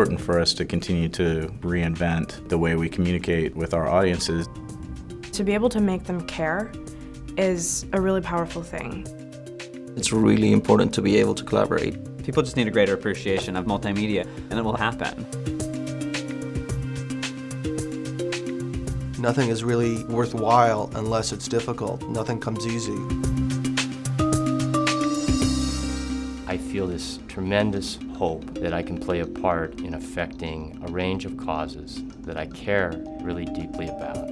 important for us to continue to reinvent the way we communicate with our audiences. To be able to make them care is a really powerful thing. It's really important to be able to collaborate. People just need a greater appreciation of multimedia, and it will happen. Nothing is really worthwhile unless it's difficult. Nothing comes easy. I feel this tremendous hope that I can play a part in affecting a range of causes that I care really deeply about.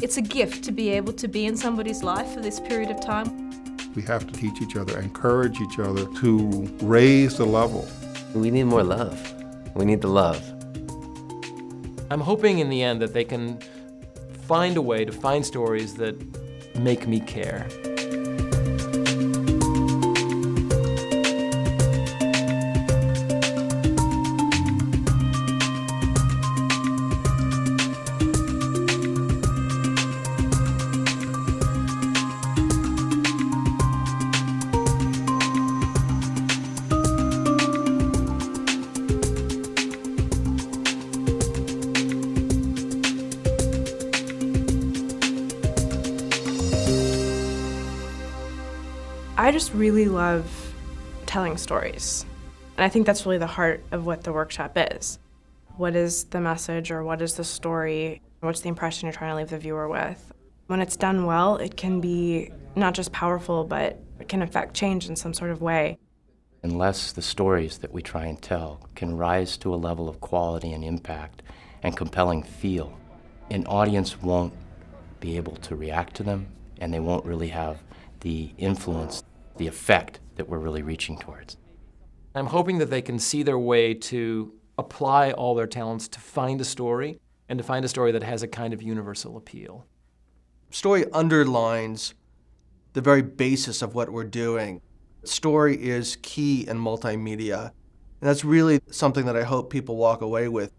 It's a gift to be able to be in somebody's life for this period of time. We have to teach each other, encourage each other to raise the level. We need more love. We need the love. I'm hoping in the end that they can find a way to find stories that make me care. I just really love telling stories. And I think that's really the heart of what the workshop is. What is the message, or what is the story? What's the impression you're trying to leave the viewer with? When it's done well, it can be not just powerful, but it can affect change in some sort of way. Unless the stories that we try and tell can rise to a level of quality and impact and compelling feel, an audience won't be able to react to them, and they won't really have the influence, the effect that we're really reaching towards. I'm hoping that they can see their way to apply all their talents to find a story, and to find a story that has a kind of universal appeal. Story underlines the very basis of what we're doing. Story is key in multimedia, and that's really something that I hope people walk away with.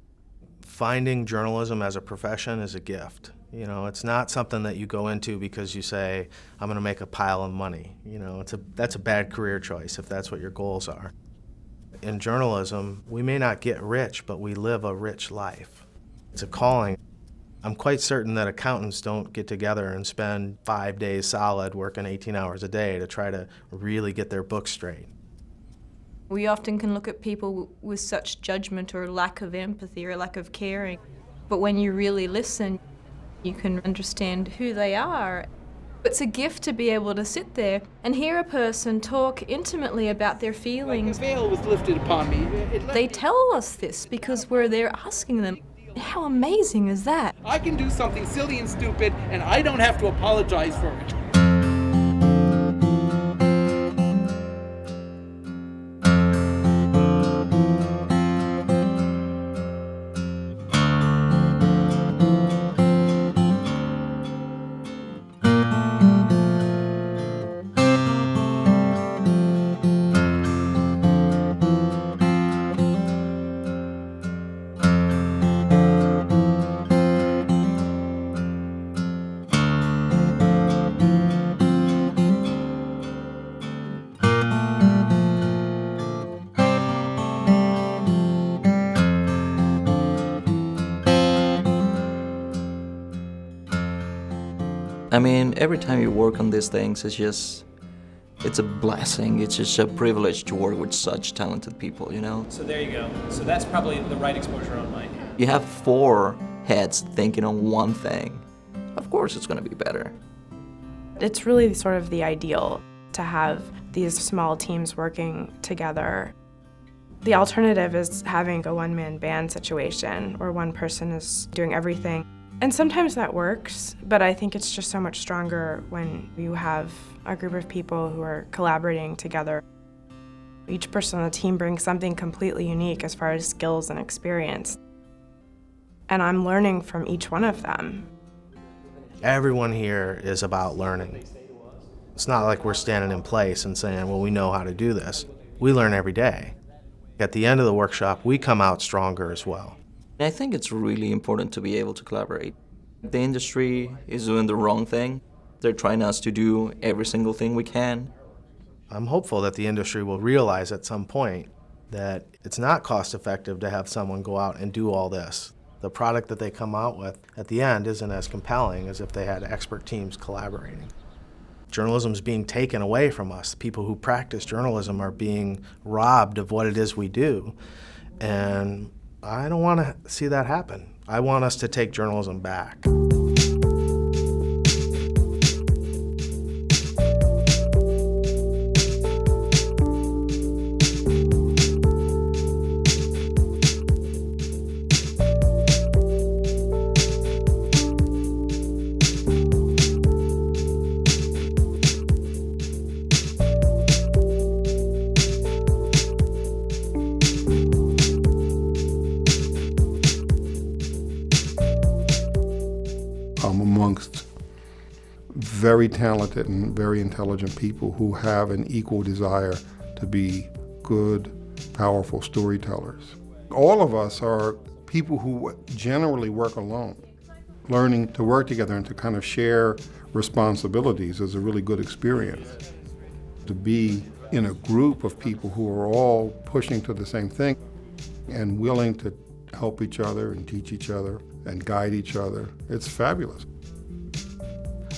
Finding journalism as a profession is a gift. You know, it's not something that you go into because you say, I'm going to make a pile of money. You know, that's a bad career choice if that's what your goals are. In journalism, we may not get rich, but we live a rich life. It's a calling. I'm quite certain that accountants don't get together and spend 5 days solid working 18 hours a day to try to really get their books straight. We often can look at people with such judgment or lack of empathy or lack of caring. But when you really listen, you can understand who they are. It's a gift to be able to sit there and hear a person talk intimately about their feelings. Like a veil was lifted upon me. They tell us this because we're there asking them. How amazing is that? I can do something silly and stupid, and I don't have to apologize for it. I mean, every time you work on these things, it's a blessing. It's just a privilege to work with such talented people, you know? So there you go. So that's probably the right exposure on mine. You have 4 heads thinking on one thing. Of course it's going to be better. It's really sort of the ideal to have these small teams working together. The alternative is having a one-man band situation where one person is doing everything. And sometimes that works, but I think it's just so much stronger when you have a group of people who are collaborating together. Each person on the team brings something completely unique as far as skills and experience. And I'm learning from each one of them. Everyone here is about learning. It's not like we're standing in place and saying, well, we know how to do this. We learn every day. At the end of the workshop, we come out stronger as well. I think it's really important to be able to collaborate. The industry is doing the wrong thing. They're trying us to do every single thing we can. I'm hopeful that the industry will realize at some point that it's not cost effective to have someone go out and do all this. The product that they come out with at the end isn't as compelling as if they had expert teams collaborating. Journalism is being taken away from us. People who practice journalism are being robbed of what it is we do. And I don't want to see that happen. I want us to take journalism back. Amongst very talented and very intelligent people who have an equal desire to be good, powerful storytellers. All of us are people who generally work alone. Learning to work together and to kind of share responsibilities is a really good experience. To be in a group of people who are all pushing to the same thing and willing to help each other and teach each other and guide each other, it's fabulous.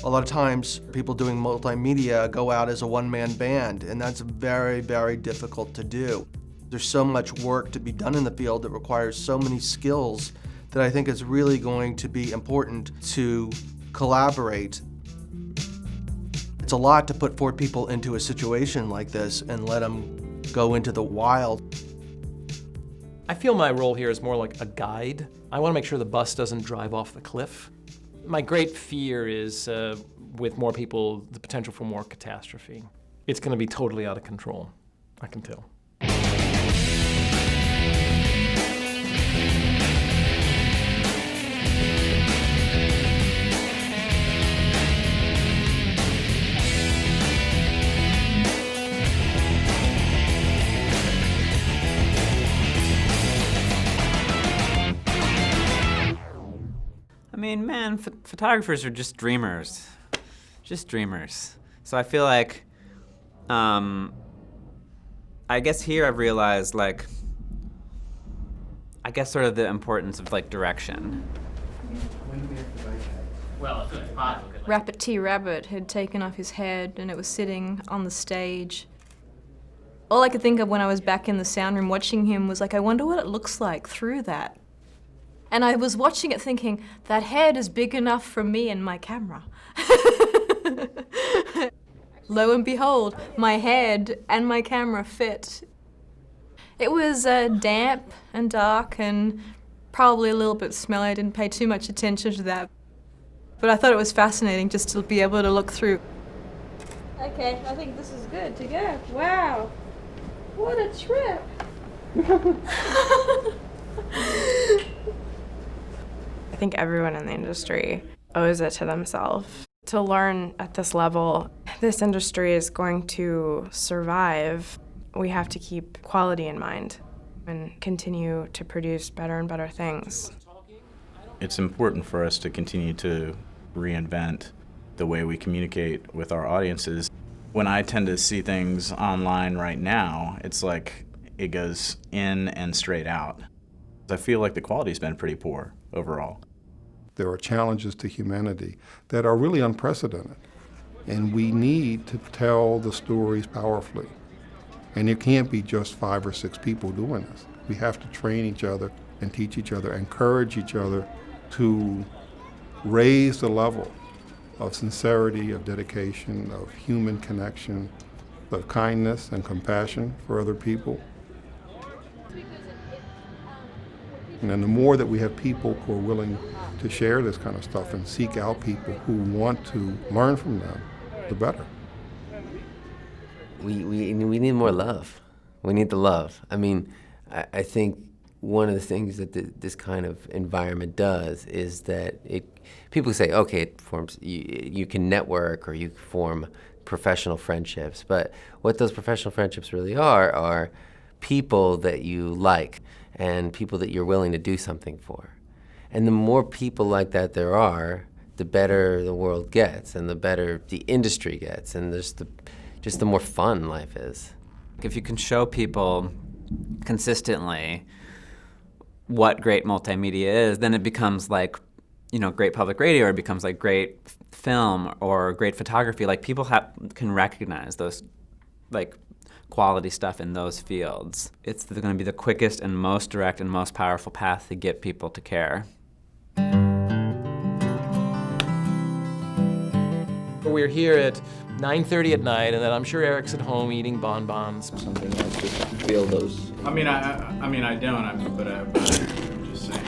A lot of times, people doing multimedia go out as a one-man band, and that's very, very difficult to do. There's so much work to be done in the field that requires so many skills that I think it's really going to be important to collaborate. It's a lot to put 4 people into a situation like this and let them go into the wild. I feel my role here is more like a guide. I want to make sure the bus doesn't drive off the cliff. My great fear is, with more people, the potential for more catastrophe. It's going to be totally out of control, I can tell. I mean, man, photographers are just dreamers. Just dreamers. So I feel like, I guess here I've realized, like, I guess sort of the importance of, like, direction. Well, Rabbit T. Rabbit had taken off his head and it was sitting on the stage. All I could think of when I was back in the sound room watching him was like, I wonder what it looks like through that. And I was watching it thinking, that head is big enough for me and my camera. Lo and behold, my head and my camera fit. It was damp and dark and probably a little bit smelly. I didn't pay too much attention to that. But I thought it was fascinating just to be able to look through. Okay, I think this is good to go. Wow, what a trip. I think everyone in the industry owes it to themselves to learn at this level. This industry is going to survive. We have to keep quality in mind and continue to produce better and better things. It's important for us to continue to reinvent the way we communicate with our audiences. When I tend to see things online right now, it's like it goes in and straight out. I feel like the quality's been pretty poor overall. There are challenges to humanity that are really unprecedented, and we need to tell the stories powerfully. And it can't be just 5 or 6 people doing this. We have to train each other and teach each other, encourage each other to raise the level of sincerity, of dedication, of human connection, of kindness and compassion for other people. And then the more that we have people who are willing to share this kind of stuff and seek out people who want to learn from them, the better. We need more love. We need the love. I mean, I think one of the things that this kind of environment does is that people say, okay, it forms, you can network or you form professional friendships, but what those professional friendships really are people that you like and people that you're willing to do something for. And the more people like that there are, the better the world gets and the better the industry gets and just the more fun life is. If you can show people consistently what great multimedia is, then it becomes like, great public radio, or it becomes like great film or great photography. Like people can recognize those like quality stuff in those fields. It's going to be the quickest and most direct and most powerful path to get people to care. We're here at 9:30 at night, and then I'm sure Eric's at home eating bonbons. Something else to feel those. I mean, I don't. But I'm just saying.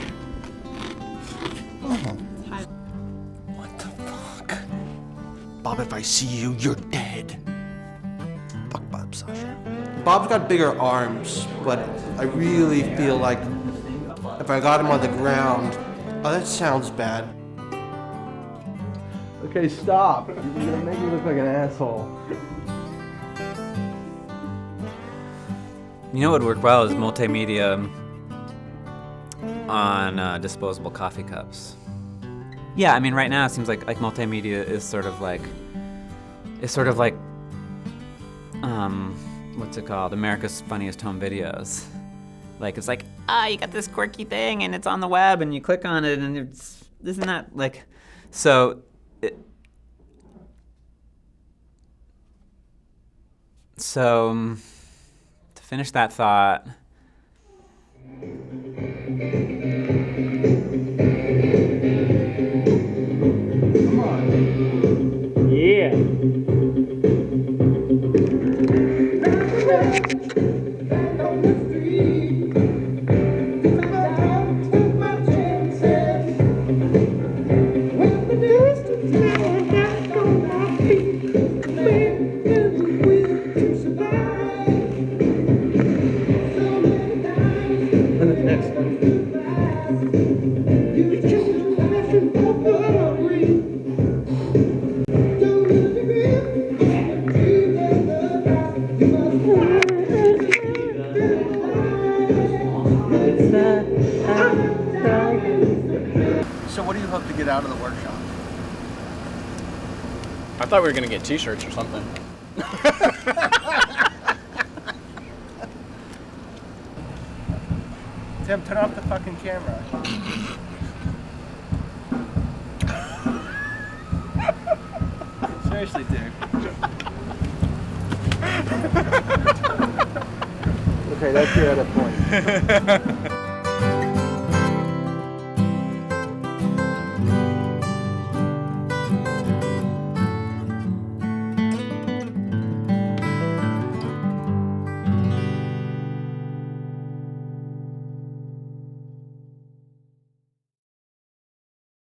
What the fuck? Bob, if I see you, you're dead. Fuck Bob, Sasha. Bob's got bigger arms, but I really feel like if I got him on the ground, oh, that sounds bad. Okay, stop. You're gonna make me look like an asshole. You know what would work well is multimedia on disposable coffee cups. Yeah, I mean, right now it seems like multimedia is sort of like what's it called? America's Funniest Home Videos. Like, it's like, you got this quirky thing and it's on the web and you click on it and isn't that like, so to finish that thought, Come on. Yeah. So what do you hope to get out of the workshop? I thought we were gonna get T-shirts or something. Tim, turn off the fucking camera. Seriously, dude. Okay, that's your other point.